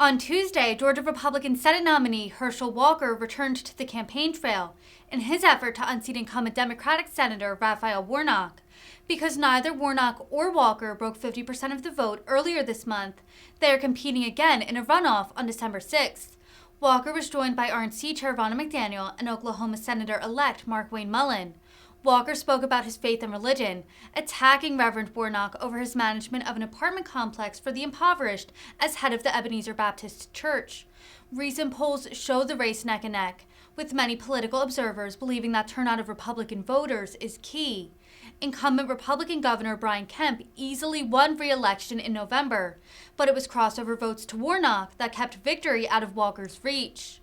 On Tuesday, Georgia Republican Senate nominee Herschel Walker returned to the campaign trail in his effort to unseat incumbent Democratic Senator Raphael Warnock. Because neither Warnock or Walker broke 50% of the vote earlier this month, they are competing again in a runoff on December 6th. Walker was joined by RNC Chair Warnock and Oklahoma Senator-elect Markwayne Mullin. Walker spoke about his faith and religion, attacking Reverend Warnock over his management of an apartment complex for the impoverished as head of the Ebenezer Baptist Church. Recent polls show the race neck and neck, with many political observers believing that turnout of Republican voters is key. Incumbent Republican Governor Brian Kemp easily won re-election in November, but it was crossover votes to Warnock that kept victory out of Walker's reach.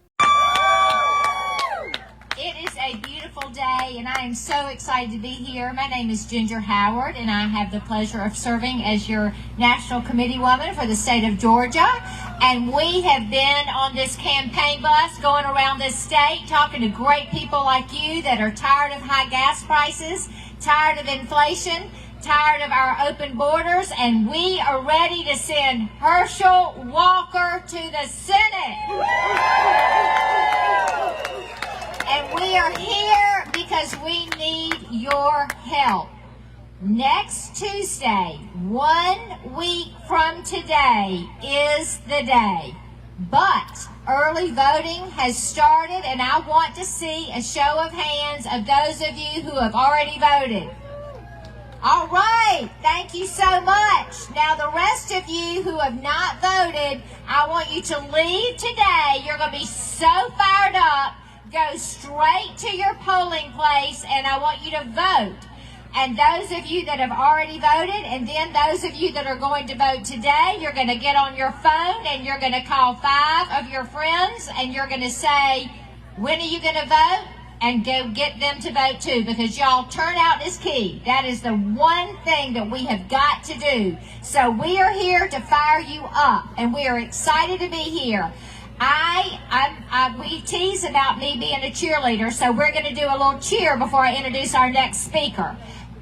It is a beautiful day, and I am so excited to be here. My name is Ginger Howard, and I have the pleasure of serving as your National Committee Woman for the state of Georgia. And we have been on this campaign bus going around this state talking to great people like you that are tired of high gas prices, tired of inflation, tired of our open borders, and we are ready to send Herschel Walker to the Senate. And we are here because we need your help. Next Tuesday, 1 week from today, is the day. But early voting has started, and I want to see a show of hands of those of you who have already voted. All right, thank you so much. Now, the rest of you who have not voted, I want you to leave today. You're going to be so fired up. Go straight to your polling place, and I want you to vote. And those of you that have already voted, and then those of you that are going to vote today, you're going to get on your phone and you're going to call 5 of your friends and you're going to say, when are you going to vote? And go get them to vote too, because y'all, turnout is key. That is the one thing that we have got to do. So we are here to fire you up, and we are excited to be here. We tease about me being a cheerleader, so we're going to do a little cheer before I introduce our next speaker.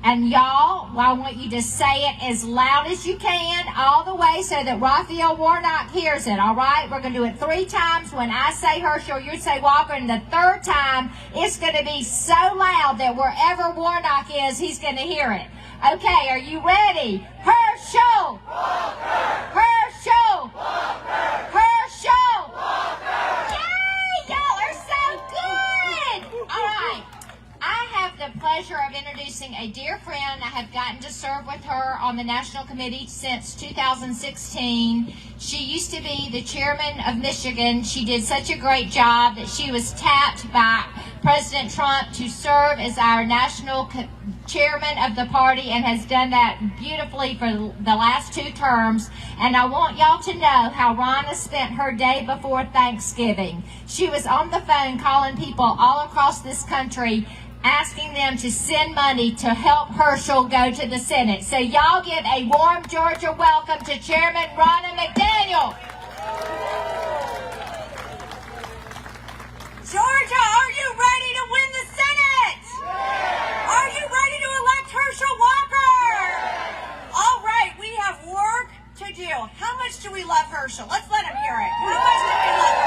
And y'all, I want you to say it as loud as you can, all the way, so that Raphael Warnock hears it, all right? We're going to do it 3 times. When I say Herschel, you say Walker, and the 3rd time, it's going to be so loud that wherever Warnock is, he's going to hear it. Okay, are you ready? Herschel! Walker! Herschel! Walker! Herschel! Walker! Yay! Y'all are so good! All right. I have the pleasure of introducing a dear friend. I have gotten to serve with her on the National Committee since 2016. She used to be the chairman of Michigan. She did such a great job that she was tapped by President Trump to serve as our national chairman of the party, and has done that beautifully for the last 2 terms. And I want y'all to know how Rhonda spent her day before Thanksgiving. She was on the phone calling people all across this country, asking them to send money to help Herschel go to the Senate. So y'all give a warm Georgia welcome to Chairman Rhonda McDaniel. Georgia, are you ready to win the Senate? Are you ready to elect Herschel Walker? All right, we have work to do. How much do we love Herschel? Let's let him hear it. How much do we love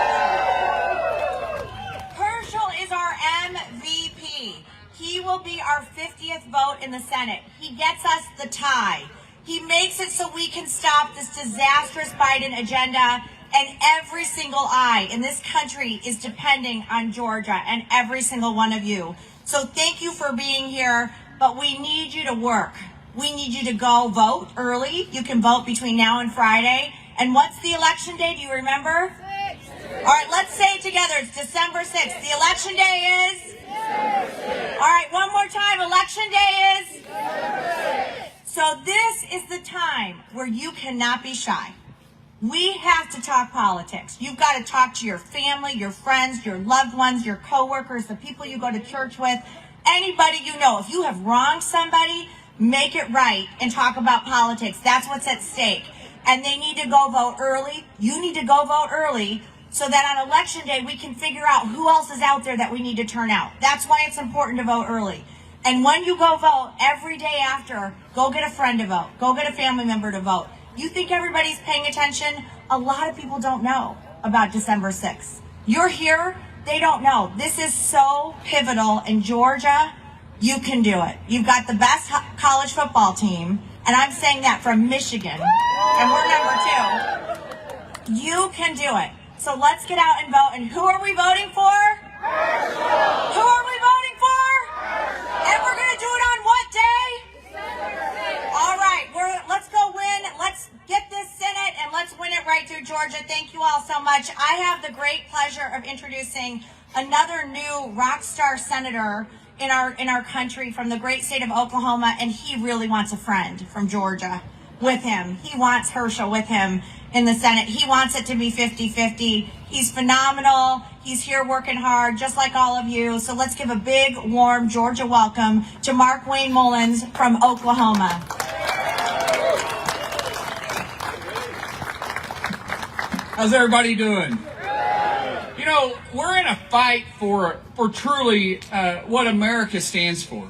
Herschel? Herschel is our MVP. He will be our 50th vote in the Senate. He gets us the tie. He makes it so we can stop this disastrous Biden agenda, and every single eye in this country is depending on Georgia and every single one of you. So thank you for being here, but we need you to work. We need you to go vote early. You can vote between now and Friday. And what's the election day? Do you remember? 6th. All right, let's say it together. It's December 6th. The election day is? December 6th. All right, one more time. Election day is? December 6th. So this is the time where you cannot be shy. We have to talk politics. You've got to talk to your family, your friends, your loved ones, your coworkers, the people you go to church with, anybody you know. If you have wronged somebody, make it right and talk about politics. That's what's at stake. And they need to go vote early. You need to go vote early so that on election day we can figure out who else is out there that we need to turn out. That's why it's important to vote early. And when you go vote, every day after, go get a friend to vote. Go get a family member to vote. You think everybody's paying attention? a lot of people don't know about December 6th. You're here, they don't know. This is so pivotal in Georgia. You can do it. You've got the best college football team, and I'm saying that from Michigan, and we're number 2. You can do it. So let's get out and vote. And who are we voting for? Herschel. Who are we voting for? Herschel. And we're going to do it on what day? All right, let's go win. Let's get this Senate and let's win it right through Georgia. Thank you all so much. I have the great pleasure of introducing another new rock star senator in our country from the great state of Oklahoma, and he really wants a friend from Georgia with him. He wants Herschel with him in the Senate. He wants it to be 50-50. He's phenomenal. He's here working hard, just like all of you. So let's give a big, warm Georgia welcome to Mark Wayne Mullins from Oklahoma. How's everybody doing? You know, we're in a fight for truly what America stands for.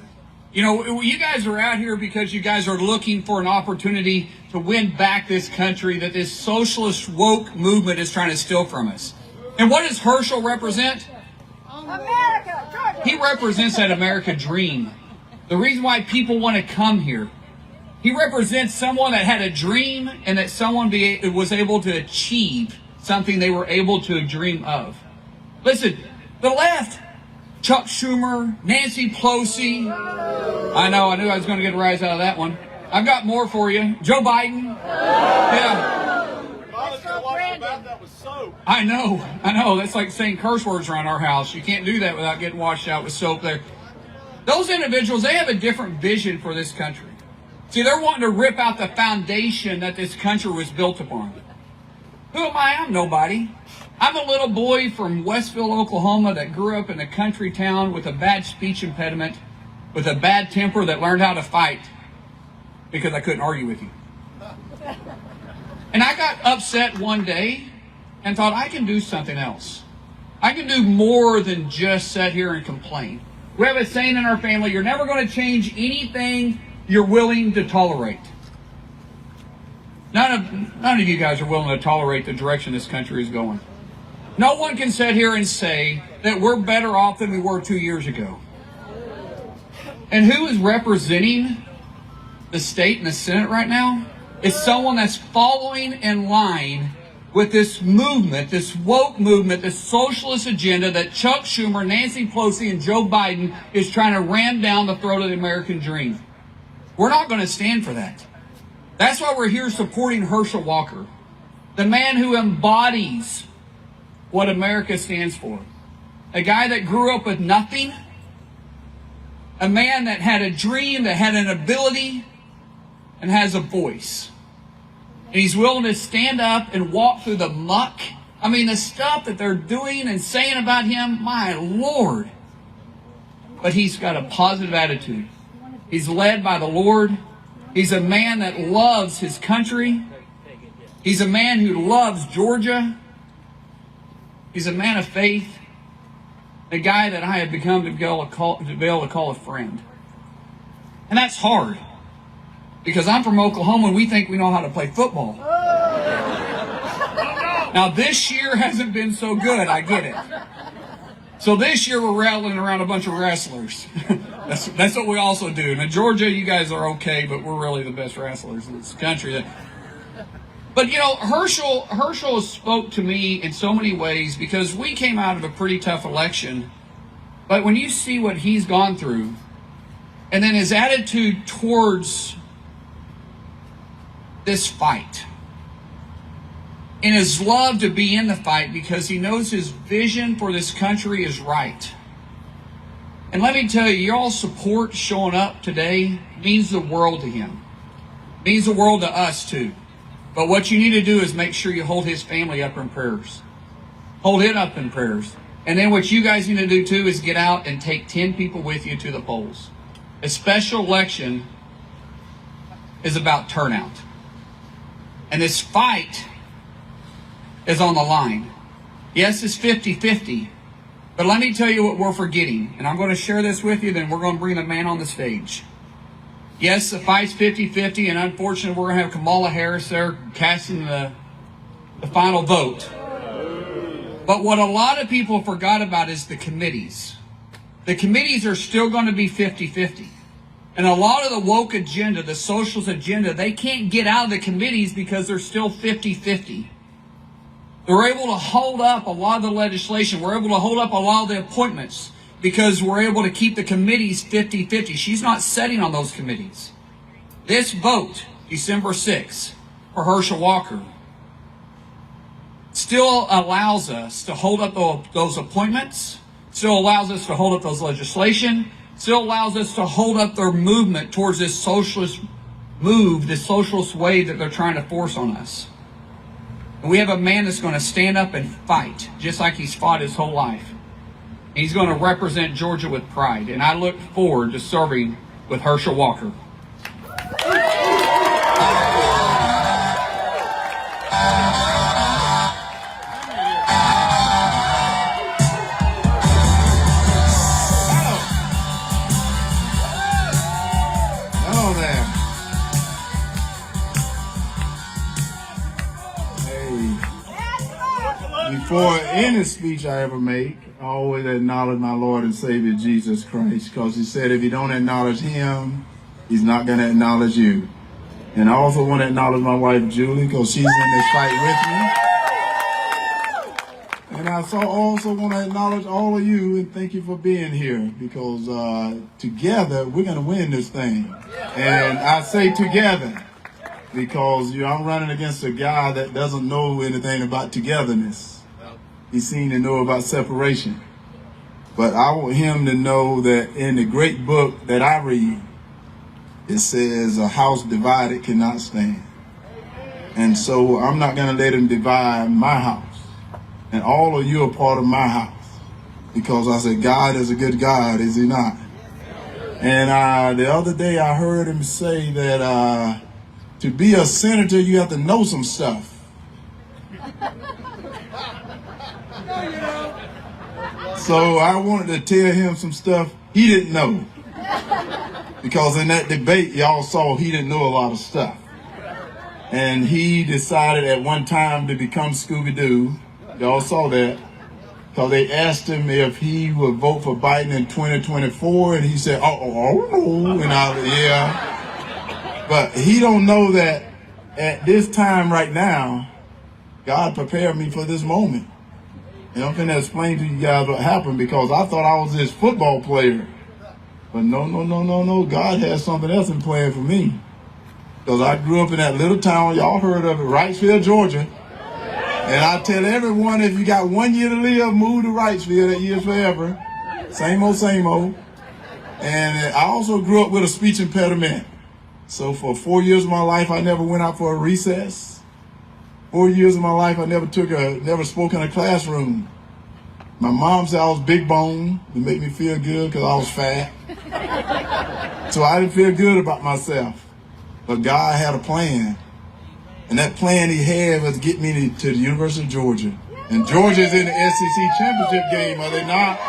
You know, you guys are out here because you guys are looking for an opportunity to win back this country that this socialist woke movement is trying to steal from us. And what does Herschel represent? America! Georgia. He represents that America dream. The reason why people want to come here. He represents someone that had a dream and that someone was able to achieve something they were able to dream of. Listen, the left, Chuck Schumer, Nancy Pelosi. I knew I was going to get a rise out of that one. I've got more for you. Joe Biden. Yeah. I know. That's like saying curse words around our house. You can't do that without getting washed out with soap there. Those individuals, they have a different vision for this country. See, they're wanting to rip out the foundation that this country was built upon. Who am I? I'm nobody. I'm a little boy from Westville, Oklahoma that grew up in a country town with a bad speech impediment, with a bad temper that learned how to fight because I couldn't argue with you. And I got upset one day and thought, I can do something else. I can do more than just sit here and complain. We have a saying in our family, you're never going to change anything you're willing to tolerate. None of you guys are willing to tolerate the direction this country is going. No one can sit here and say that we're better off than we were 2 years ago. And who is representing the state and the Senate right now is someone that's following in line with this movement, this woke movement, this socialist agenda that Chuck Schumer, Nancy Pelosi, and Joe Biden is trying to ram down the throat of the American dream. We're not going to stand for that. That's why we're here supporting Herschel Walker, the man who embodies what America stands for. A guy that grew up with nothing, a man that had a dream, that had an ability, and has a voice. And he's willing to stand up and walk through the muck. I mean, the stuff that they're doing and saying about him, my Lord. But he's got a positive attitude. He's led by the Lord. He's a man that loves his country. He's a man who loves Georgia. He's a man of faith. A guy that I have become to be able to call a friend. And that's hard. Because I'm from Oklahoma and we think we know how to play football. Now this year hasn't been so good, I get it. So this year we're rattling around a bunch of wrestlers. That's what we also do. Now Georgia, you guys are okay, but we're really the best wrestlers in this country. But you know, Herschel spoke to me in so many ways because we came out of a pretty tough election. But when you see what he's gone through, and then his attitude towards this fight, and his love to be in the fight because he knows his vision for this country is right. And let me tell you, your all support showing up today means the world to him. Means the world to us too. But what you need to do is make sure you hold his family up in prayers. Hold it up in prayers. And then what you guys need to do too is get out and take 10 people with you to the polls. A special election is about turnout. And this fight is on the line. Yes, it's 50-50. But let me tell you what we're forgetting. And I'm going to share this with you, then we're going to bring the man on the stage. Yes, the fight's 50-50, and unfortunately we're going to have Kamala Harris there casting the the final vote. But what a lot of people forgot about is the committees. The committees are still going to be 50-50. And a lot of the woke agenda, the socialist agenda, they can't get out of the committees because they're still 50-50. They're able to hold up a lot of the legislation. We're able to hold up a lot of the appointments because we're able to keep the committees 50-50. She's not sitting on those committees. This vote, December 6th, for Herschel Walker, still allows us to hold up those appointments, still allows us to hold up those legislation, still allows us to hold up their movement towards this socialist move, this socialist way that they're trying to force on us. And we have a man that's going to stand up and fight, just like he's fought his whole life. And he's going to represent Georgia with pride. And I look forward to serving with Herschel Walker. Before any speech I ever make, I always acknowledge my Lord and Savior Jesus Christ, because he said if you don't acknowledge him, he's not going to acknowledge you. And I also want to acknowledge my wife Julie, because she's in this fight with me. And I also want to acknowledge all of you and thank you for being here, because together we're going to win this thing. And I say together because I'm running against a guy that doesn't know anything about togetherness. He seemed to know about separation. But I want him to know that in the great book that I read, it says a house divided cannot stand. And so I'm not going to let him divide my house. And all of you are part of my house. Because I said, God is a good God, is he not? And the other day I heard him say that to be a senator, you have to know some stuff. So I wanted to tell him some stuff he didn't know. Because in that debate, y'all saw he didn't know a lot of stuff. And he decided at one time to become Scooby-Doo. Y'all saw that. Because they asked him if he would vote for Biden in 2024. And he said, oh. And yeah. But he don't know that at this time right now, God prepared me for this moment. And I'm going to explain to you guys what happened, because I thought I was this football player. But no. God has something else in plan for me. Because I grew up in that little town, y'all heard of it, Wrightsville, Georgia. And I tell everyone, if you got 1 year to live, move to Wrightsville, that year's forever. Same old. And I also grew up with a speech impediment. So for 4 years of my life, I never went out for a recess. 4 years of my life, I never spoke in a classroom. My mom said I was big bone to make me feel good because I was fat. So I didn't feel good about myself. But God had a plan. And that plan he had was to get me to the University of Georgia. And Georgia's in the SEC championship game, are they not?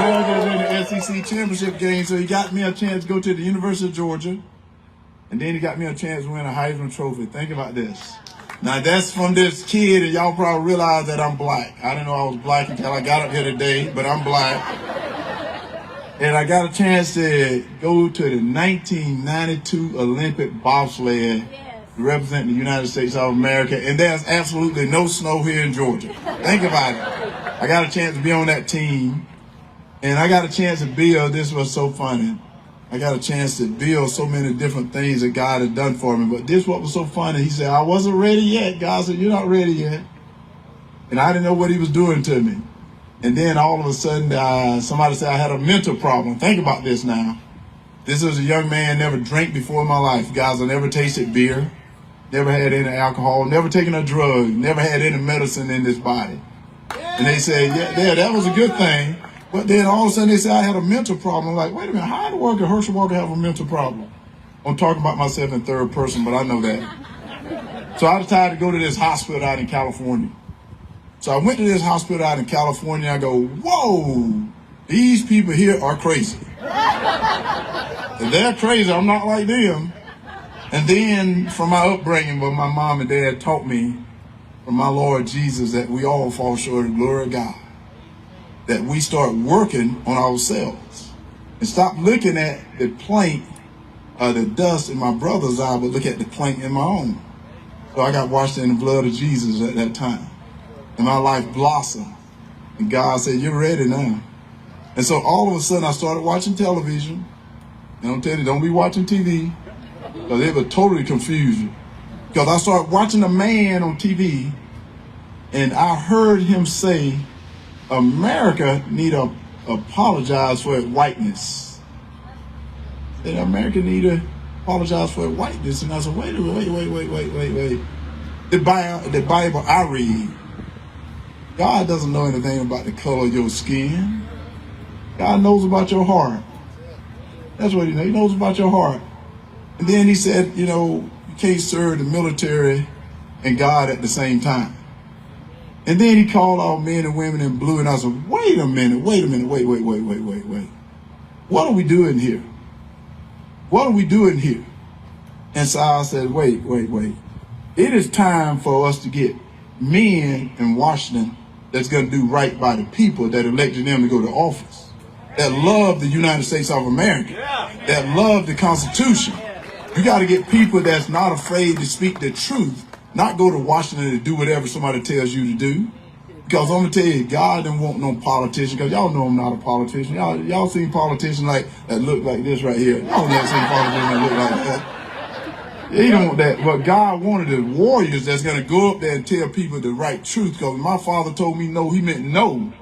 Georgia's in the SEC championship game, so he got me a chance to go to the University of Georgia. And then he got me a chance to win a Heisman Trophy. Think about this. Now that's from this kid, and y'all probably realize that I'm black. I didn't know I was black until I got up here today, but I'm black. And I got a chance to go to the 1992 Olympic bobsled to represent the United States of America, and there's absolutely no snow here in Georgia. Think about it. I got a chance to be on that team, and I got a chance to build, this was so funny, I got a chance to build so many different things that God had done for me. But this what was so funny. He said, I wasn't ready yet. God said, you're not ready yet. And I didn't know what he was doing to me. And then all of a sudden, somebody said I had a mental problem. Think about this now. This was a young man, never drank before in my life. Guys, I never tasted beer, never had any alcohol, never taken a drug, never had any medicine in this body. And they said, yeah, that was a good thing. But then all of a sudden they said I had a mental problem. I'm like, wait a minute, how in the world could Herschel Walker have a mental problem? I'm talking about myself in third person, but I know that. So I decided to go to this hospital out in California. So I went to this hospital out in California. I go, whoa, these people here are crazy. If they're crazy, I'm not like them. And then from my upbringing, what my mom and dad taught me from my Lord Jesus that we all fall short of the glory of God. That we start working on ourselves and stop looking at the plank the dust in my brother's eye, but look at the plank in my own. So I got washed in the blood of Jesus at that time. And my life blossomed. And God said, you're ready now. And so all of a sudden I started watching television. And I'm telling you, don't be watching TV, because it will totally confuse you. Because I started watching a man on TV, and I heard him say, America need to apologize for its whiteness. That America need to apologize for its whiteness. And I said, wait. The Bible I read, God doesn't know anything about the color of your skin. God knows about your heart. That's what he knows. He knows about your heart. And then he said, you know, you can't serve the military and God at the same time. And then he called all men and women in blue, and I said, wait a minute, wait. What are we doing here? What are we doing here? And so I said, wait. It is time for us to get men in Washington that's going to do right by the people that elected them to go to office, that love the United States of America, that love the Constitution. You got to get people that's not afraid to speak the truth, not go to Washington to do whatever somebody tells you to do. Because I'm going to tell you, God didn't want no politician, because y'all know I'm not a politician. Y'all seen politicians that look like this right here. Y'all never seen politicians that look like that. He don't want that. But God wanted the warriors that's going to go up there and tell people the right truth. Because my father told me no, he meant no.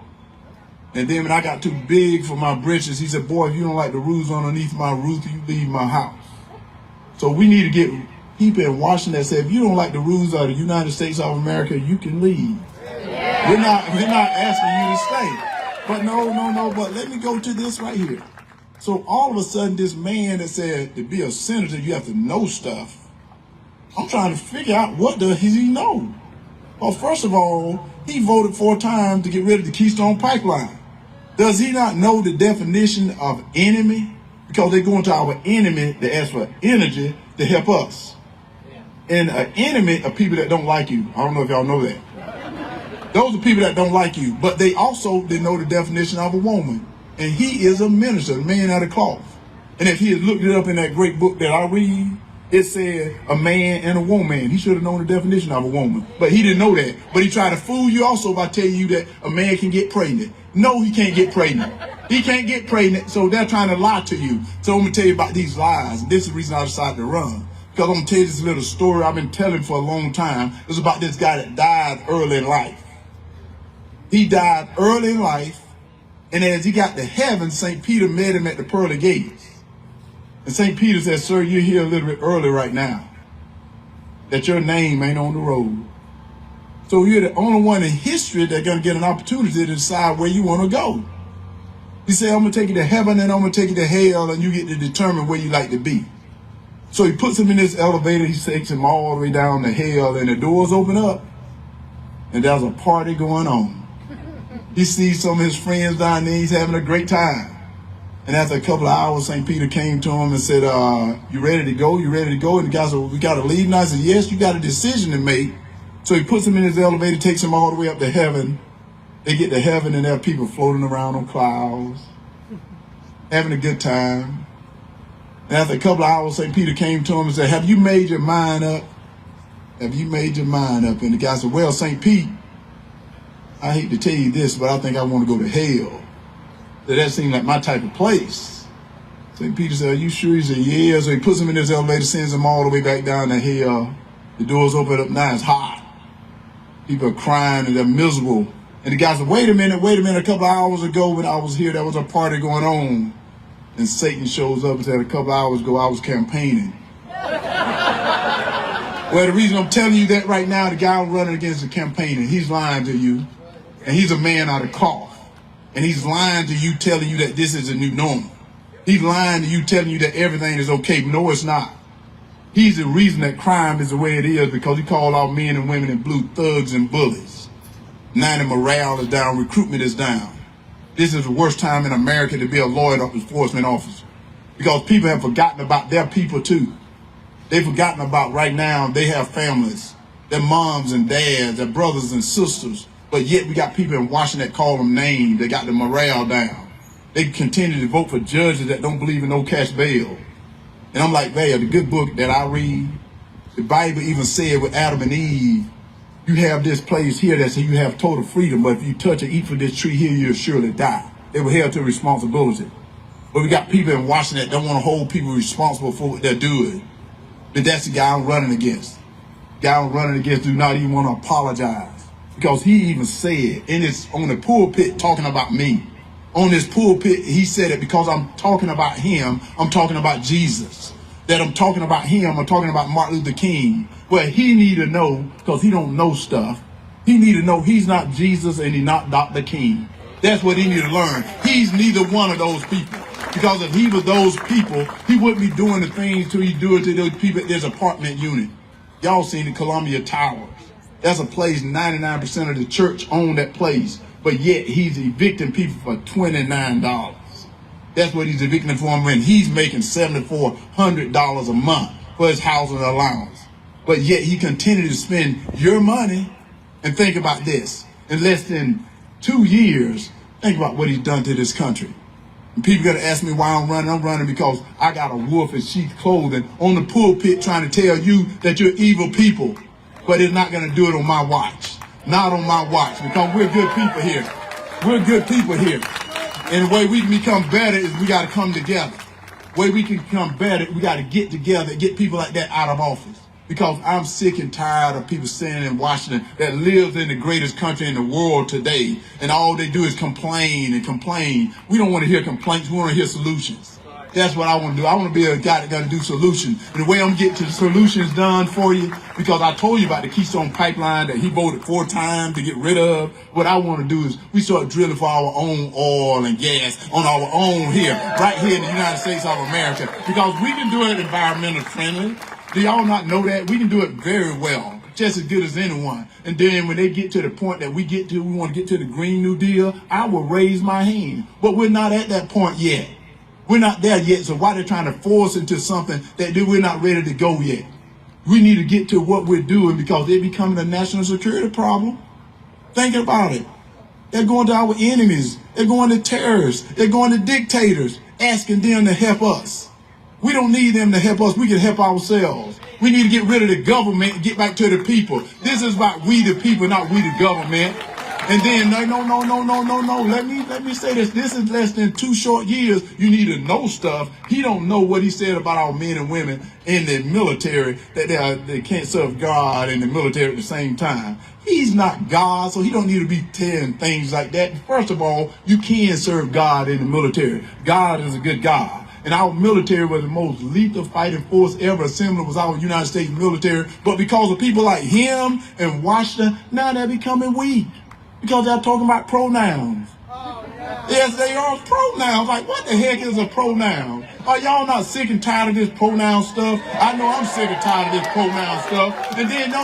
And then when I got too big for my britches, he said, boy, if you don't like the rules underneath my roof, you leave my house. So we need to get people in Washington that say, if you don't like the rules of the United States of America, you can leave. We're not asking you to stay. But no, but let me go to this right here. So all of a sudden, this man that said to be a senator, you have to know stuff. I'm trying to figure out, what does he know? Well, first of all, he voted 4 times to get rid of the Keystone Pipeline. Does he not know the definition of enemy? Because they're going to our enemy to ask for energy to help us. And an enemy are people that don't like you. I don't know if y'all know that. Those are people that don't like you. But they know the definition of a woman. And he is a minister, a man out of cloth. And if he had looked it up in that great book that I read, it said a man and a woman. He should have known the definition of a woman. But he didn't know that. But he tried to fool you also by telling you that a man can get pregnant. No, he can't get pregnant. He can't get pregnant, so they're trying to lie to you. So I'm going to tell you about these lies. This is the reason I decided to run. Because I'm going to tell you this little story I've been telling for a long time. It's about this guy that died early in life. He died early in life, and as he got to heaven, St. Peter met him at the pearly gates. And St. Peter said, sir, you're here a little bit early right now, that your name ain't on the road. So you're the only one in history that's going to get an opportunity to decide where you want to go. He said, I'm going to take you to heaven and I'm going to take you to hell, and you get to determine where you like to be. So he puts him in this elevator. He takes him all the way down to hell, and the doors open up, and there's a party going on. He sees some of his friends down there. He's having a great time. And after a couple of hours, St. Peter came to him and said, you ready to go? You ready to go? And the guy said, well, we got to leave now. I said, yes, you got a decision to make. So he puts him in his elevator, takes him all the way up to heaven. They get to heaven, and there are people floating around on clouds, having a good time. And after a couple of hours, St. Peter came to him and said, have you made your mind up? Have you made your mind up? And the guy said, well, St. Pete, I hate to tell you this, but I think I want to go to hell. That seemed like my type of place. St. Peter said, are you sure? He said, yeah. So he puts him in his elevator, sends him all the way back down to hell. The doors open up, now it's hot. People are crying and they're miserable. And the guy said, wait a minute. A couple of hours ago when I was here, there was a party going on. And Satan shows up and said, a couple of hours ago, I was campaigning. Well, the reason I'm telling you that right now, the guy I'm running against is campaigning. He's lying to you. And he's a man out of cloth. And he's lying to you, telling you that this is a new normal. He's lying to you, telling you that everything is okay. No, it's not. He's the reason that crime is the way it is, because he called out men and women in blue thugs and bullies. Now the morale is down, recruitment is down. This is the worst time in America to be a law enforcement officer, because people have forgotten about their people too. They've forgotten about right now they have families. their moms and dads, their brothers and sisters. But yet we got people in Washington that call them names. They got the morale down. They continue to vote for judges that don't believe in no cash bail. And I'm like, man, the good book that I read, the Bible even said with Adam and Eve, you have this place here that says you have total freedom, but if you touch or eat from this tree here, you'll surely die. They were held to responsibility. But we got people in Washington that don't want to hold people responsible for what they're doing. But that's the guy I'm running against. The guy I'm running against do not even want to apologize. Because he even said on the pulpit talking about me. On this pulpit, he said it because I'm talking about him, I'm talking about Jesus. That I'm talking about him, I'm talking about Martin Luther King. Well, he need to know, because he don't know stuff, he need to know he's not Jesus and he's not Dr. King. That's what he need to learn. He's neither one of those people. Because if he was those people, he wouldn't be doing the things he's doing to those people at this apartment unit. Y'all seen the Columbia Towers. That's a place 99% of the church own that place. But yet he's evicting people for $29. That's what he's evicting for him when he's making $7,400 a month for his housing allowance. But yet he continued to spend your money. And think about this. In less than 2 years, think about what he's done to this country. And people going to ask me why I'm running. I'm running because I got a wolf in sheep's clothing on the pulpit trying to tell you that you're evil people. But it's not going to do it on my watch. Not on my watch, because we're good people here. We're good people here. And the way we can become better is we got to come together. The way we can become better, we got to get together and get people like that out of office. Because I'm sick and tired of people sitting in Washington that lives in the greatest country in the world today, and all they do is complain and complain. We don't want to hear complaints. We want to hear solutions. That's what I want to do. I want to be a guy that's going to do solutions. And the way I'm getting to the solutions done for you, because I told you about the Keystone Pipeline that he voted 4 times to get rid of. What I want to do is we start drilling for our own oil and gas on our own here, right here in the United States of America. Because we can do it environmentally friendly. Do y'all not know that? We can do it very well, just as good as anyone. And then when they get to the point that we want to get to the Green New Deal, I will raise my hand. But we're not at that point yet. We're not there yet, so why they're trying to force into something that we're not ready to go yet? We need to get to what we're doing because they're becoming a national security problem. Think about it. They're going to our enemies. They're going to terrorists. They're going to dictators, asking them to help us. We don't need them to help us. We can help ourselves. We need to get rid of the government and get back to the people. This is about we the people, not we the government. And then, no. Let me say this. This is less than 2 short years. You need to know stuff. He don't know what he said about our men and women in the military, that they can't serve God in the military at the same time. He's not God, so he don't need to be telling things like that. First of all, you can serve God in the military. God is a good God. And our military was the most lethal fighting force ever assembled was our United States military. But because of people like him and Washington, now they're becoming weak. Because they're talking about pronouns. Yes, they are pronouns. Like, what the heck is a pronoun? Are y'all not sick and tired of this pronoun stuff? I know I'm sick and tired of this pronoun stuff. And then, no.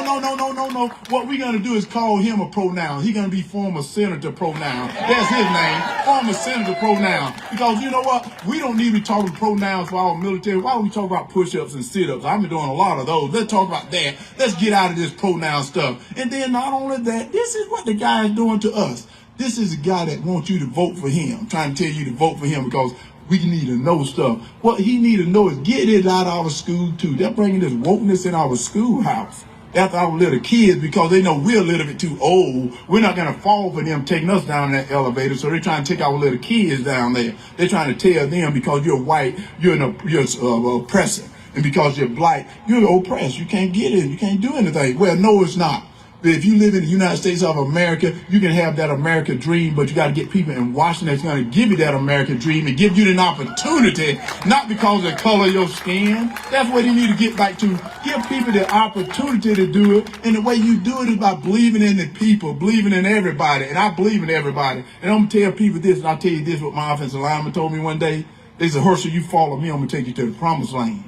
What we're going to do is call him a pronoun. He's going to be former senator pronoun. That's his name, former senator pronoun. Because you know what? We don't need to be talking pronouns for our military. Why don't we talk about push-ups and sit-ups? I've been doing a lot of those. Let's talk about that. Let's get out of this pronoun stuff. And then not only that, this is what the guy is doing to us. This is a guy that wants you to vote for him. I'm trying to tell you to vote for him because we need to know stuff. What he need to know is get it out of our school too. They're bringing this wokeness in our schoolhouse after our little kids because they know we're a little bit too old. We're not going to fall for them taking us down that elevator, so they're trying to take our little kids down there. They're trying to tell them because you're white, you're an oppressor. And because you're black, you're oppressed. You can't get it. You can't do anything. Well, no, it's not. But if you live in the United States of America, you can have that American dream, but you got to get people in Washington that's going to give you that American dream and give you an opportunity, not because of the color of your skin. That's what you need to get back to. Give people the opportunity to do it. And the way you do it is by believing in the people, believing in everybody. And I believe in everybody. And I'm going to tell people this, and I'll tell you this, what my offensive lineman told me one day. They said, Herschel, you follow me, I'm going to take you to the promised land.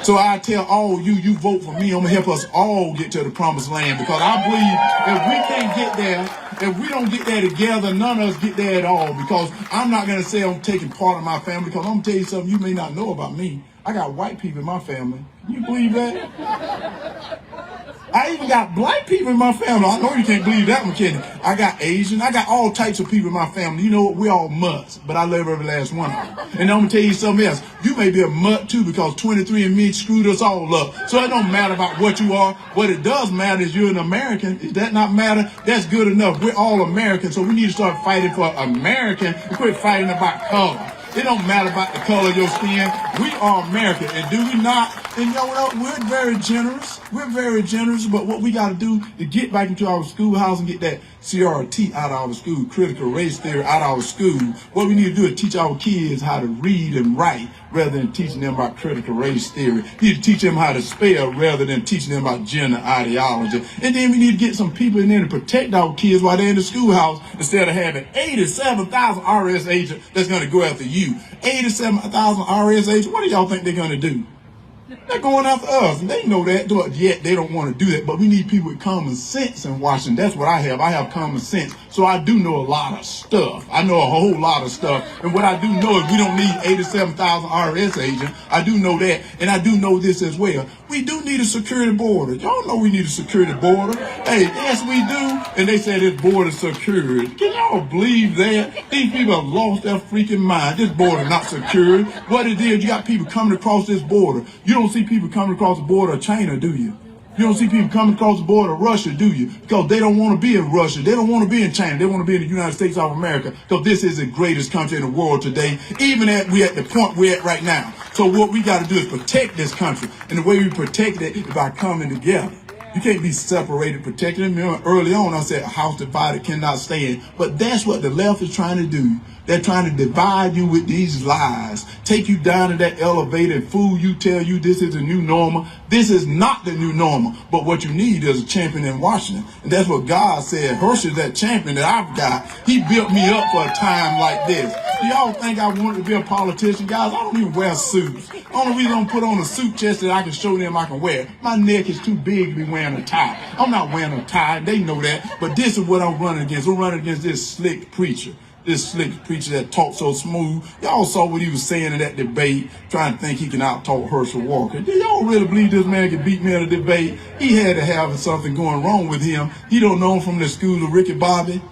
So I tell all you vote for me, I'm going to help us all get to the promised land because I believe if we can't get there, if we don't get there together, none of us get there at all because I'm not going to say I'm taking part of my family because I'm going to tell you something you may not know about me. I got white people in my family. Can you believe that? I even got black people in my family. I know you can't believe that, McKinney. I got Asian. I got all types of people in my family. You know what? We're all mutts, but I love every last one of them. And I'm going to tell you something else. You may be a mutt too because 23andMe screwed us all up. So it don't matter about what you are. What it does matter is you're an American. Does that not matter? That's good enough. We're all Americans, so we need to start fighting for American and quit fighting about color. It don't matter about the color of your skin. We are American, and do we not? And you know what? We're very generous. We're very generous, but what we got to do to get back into our schoolhouse and get that CRT out of our school, critical race theory out of our school, what we need to do is teach our kids how to read and write rather than teaching them about critical race theory. We need to teach them how to spell rather than teaching them about gender ideology. And then we need to get some people in there to protect our kids while they're in the schoolhouse instead of having 87,000 RS agents that's going to go after you. 87,000 RS agents, what do y'all think they're going to do? They're going after us, and they know that, but yet they don't want to do that. But we need people with common sense in Washington. That's what I have. I have common sense. So I do know a lot of stuff. I know a whole lot of stuff. And what I do know is we don't need 87,000 RS agents. I do know that, and I do know this as well. We do need a security border. Y'all know we need a security border. Hey, yes, we do. And they say this border is secured. Can y'all believe that? These people have lost their freaking mind. This border is not secured. What it is, you got people coming across this border. You don't see people coming across the border of China, do you? You don't see people coming across the border of Russia, do you? Because they don't want to be in Russia. They don't want to be in China. They want to be in the United States of America because this is the greatest country in the world today, even at we at the point we're at right now. So what we got to do is protect this country. And the way we protect it is by coming together. You can't be separated, protected. Remember, early on, I said a house divided cannot stand. But that's what the left is trying to do. They're trying to divide you with these lies, take you down to that elevator and fool you, tell you this is the new normal. This is not the new normal. But what you need is a champion in Washington. And that's what God said. Herschel, that champion that I've got, he built me up for a time like this. Do y'all think I wanted to be a politician? Guys, I don't even wear suits. The only reason I don't put on a suit chest that I can show them I can wear. My neck is too big to be wearing a tie. I'm not wearing a tie. They know that. But this is what I'm running against. I'm running against this slick preacher. This slick preacher that talked so smooth. Y'all saw what he was saying in that debate, trying to think he can out-talk Herschel Walker. Do y'all really believe this man can beat me in a debate? He had to have something going wrong with him. He don't know him from the school of Ricky Bobby.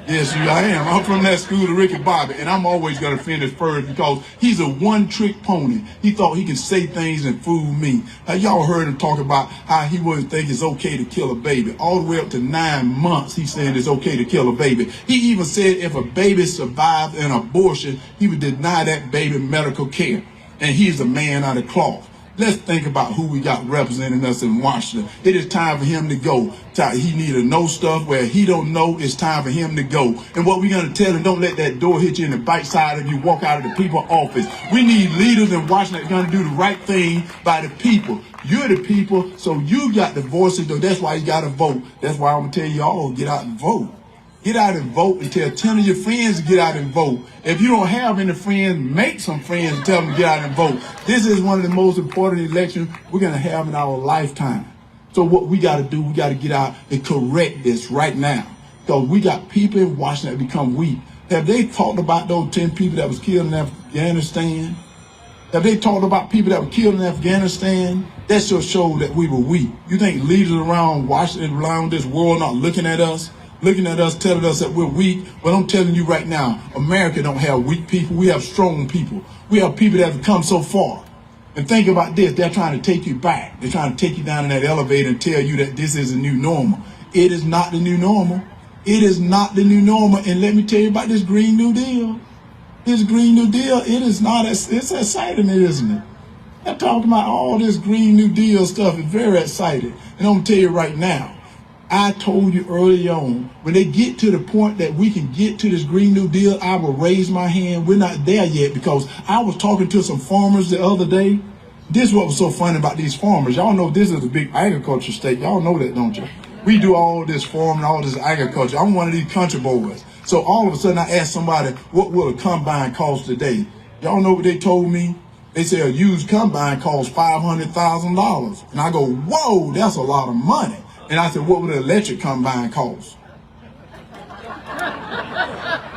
Yes, I am. I'm from that school of Ricky Bobby, and I'm always going to finish first because he's a one-trick pony. He thought he could say things and fool me. Y'all heard him talk about how he wouldn't think it's okay to kill a baby. All the way up to 9 months, he's saying it's okay to kill a baby. He even said if a baby survived an abortion, he would deny that baby medical care. And he's a man out of cloth. Let's think about who we got representing us in Washington. It is time for him to go. He need to know stuff where he don't know. It's time for him to go. And what we're going to tell him, don't let that door hit you in the backside if you walk out of the people's office. We need leaders in Washington that are going to do the right thing by the people. You're the people, so you got the voices, though. That's why you got to vote. That's why I'm going to tell you all, get out and vote. Get out and vote and tell 10 of your friends to get out and vote. If you don't have any friends, make some friends and tell them to get out and vote. This is one of the most important elections we're going to have in our lifetime. So what we got to do, we got to get out and correct this right now. Because we got people in Washington that become weak. Have they talked about those 10 people that was killed in Afghanistan? Have they talked about people that were killed in Afghanistan? That should show that we were weak. You think leaders around Washington, around this world not looking at us, telling us that we're weak? Well, I'm telling you right now, America don't have weak people. We have strong people. We have people that have come so far. And think about this. They're trying to take you back. They're trying to take you down in that elevator and tell you that this is a new normal. It is not the new normal. It is not the new normal. And let me tell you about this Green New Deal. This Green New Deal, it is not, it's exciting, isn't it? They're talking about all this Green New Deal stuff. It's very exciting. And I'm going to tell you right now, I told you early on, when they get to the point that we can get to this Green New Deal, I will raise my hand. We're not there yet because I was talking to some farmers the other day. This is what was so funny about these farmers. Y'all know this is a big agriculture state. Y'all know that, don't you? We do all this farming, all this agriculture. I'm one of these country boys. So all of a sudden I asked somebody, what will a combine cost today? Y'all know what they told me? They said a used combine costs $500,000. And I go, whoa, that's a lot of money. And I said, what would an electric combine cost?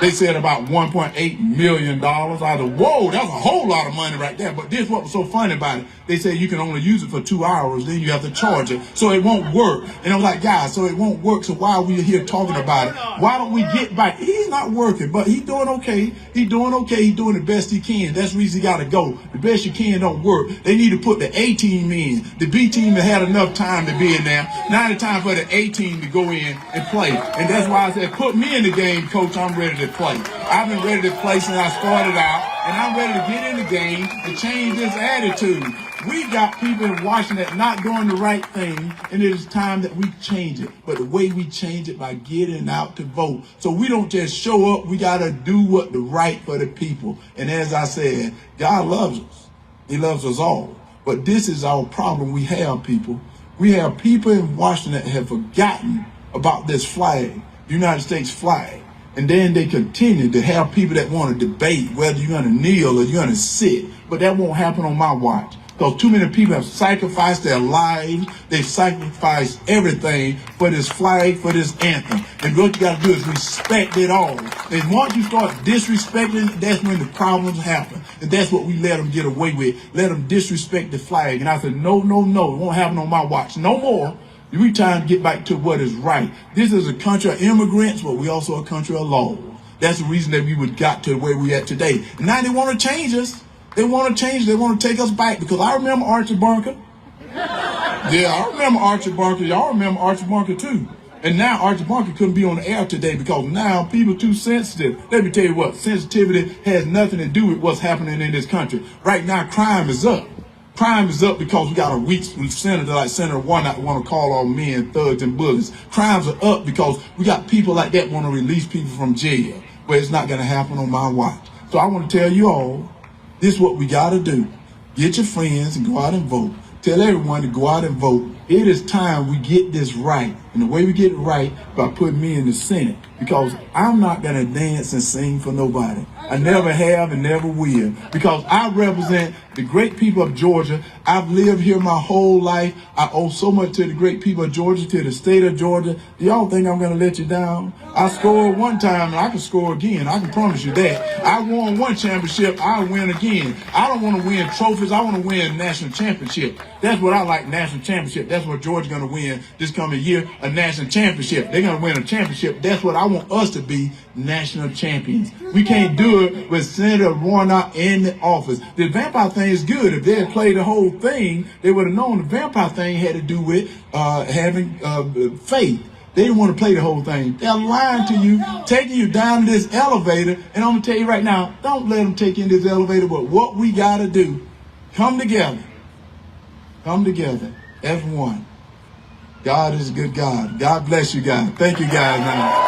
They said about $1.8 million. I said, whoa, that's a whole lot of money right there. But this what was so funny about it. They said you can only use it for 2 hours, then you have to charge it. So it won't work. And I was like, guys, so it won't work. So why are we here talking about it? Why don't we get back? He's not working, but he's doing okay. He's doing okay. He's doing the best he can. That's the reason he got to go. The best you can don't work. They need to put the A team in. The B team has had enough time to be in there. Now it's time for the A team to go in and play. And that's why I said, put me in the game, coach. I'm ready to play. I've been ready to play since I started out. And I'm ready to get in the game and change this attitude. We got people in Washington not doing the right thing, and it is time that we change it. But the way we change it by getting out to vote. So we don't just show up. We got to do what the right for the people. And as I said, God loves us. He loves us all. But this is our problem we have, people. We have people in Washington that have forgotten about this flag, the United States flag. And then they continue to have people that want to debate whether you're going to kneel or you're going to sit. But that won't happen on my watch. Because too many people have sacrificed their lives. They've sacrificed everything for this flag, for this anthem. And what you got to do is respect it all. And once you start disrespecting it, that's when the problems happen. And that's what we let them get away with. Let them disrespect the flag. And I said, no, no, no. It won't happen on my watch. No more. We trying to get back to what is right. This is a country of immigrants, but we also a country of laws. That's the reason that we would got to where we at today. And now they want to change us. They want to change. They want to take us back. Because I remember Archie Bunker. Yeah, I remember Archie Bunker. Y'all remember Archie Bunker too. And now Archie Bunker couldn't be on the air today because now people too sensitive. Let me tell you what, sensitivity has nothing to do with what's happening in this country. Right now, crime is up. Crime is up because we got a weak senator like Senator Warnock want to call all men thugs and bullies. Crimes are up because we got people like that want to release people from jail. But it's not going to happen on my watch. So I want to tell you all, this is what we got to do. Get your friends and go out and vote. Tell everyone to go out and vote. It is time we get this right. And the way we get it right, by putting me in the Senate. Because I'm not going to dance and sing for nobody. I never have and never will. Because I represent the great people of Georgia. I've lived here my whole life. I owe so much to the great people of Georgia, to the state of Georgia. Do y'all think I'm going to let you down? I scored one time and I can score again. I can promise you that. I won one championship. I'll win again. I don't want to win trophies. I want to win national championship. That's what I like, national championship. That's what Georgia's going to win this coming year, a national championship. They're going to win a championship. That's what I want us to be, national champions. We can't do it with Senator Warnock in the office. The vampire thing is good. If they had played the whole thing, they would have known the vampire thing had to do with having faith. They didn't want to play the whole thing. They're lying to you, taking you down this elevator. And I'm going to tell you right now, don't let them take you in this elevator. But what we got to do, come together. Come together as one. God is a good God. God bless you guys. Thank you guys now.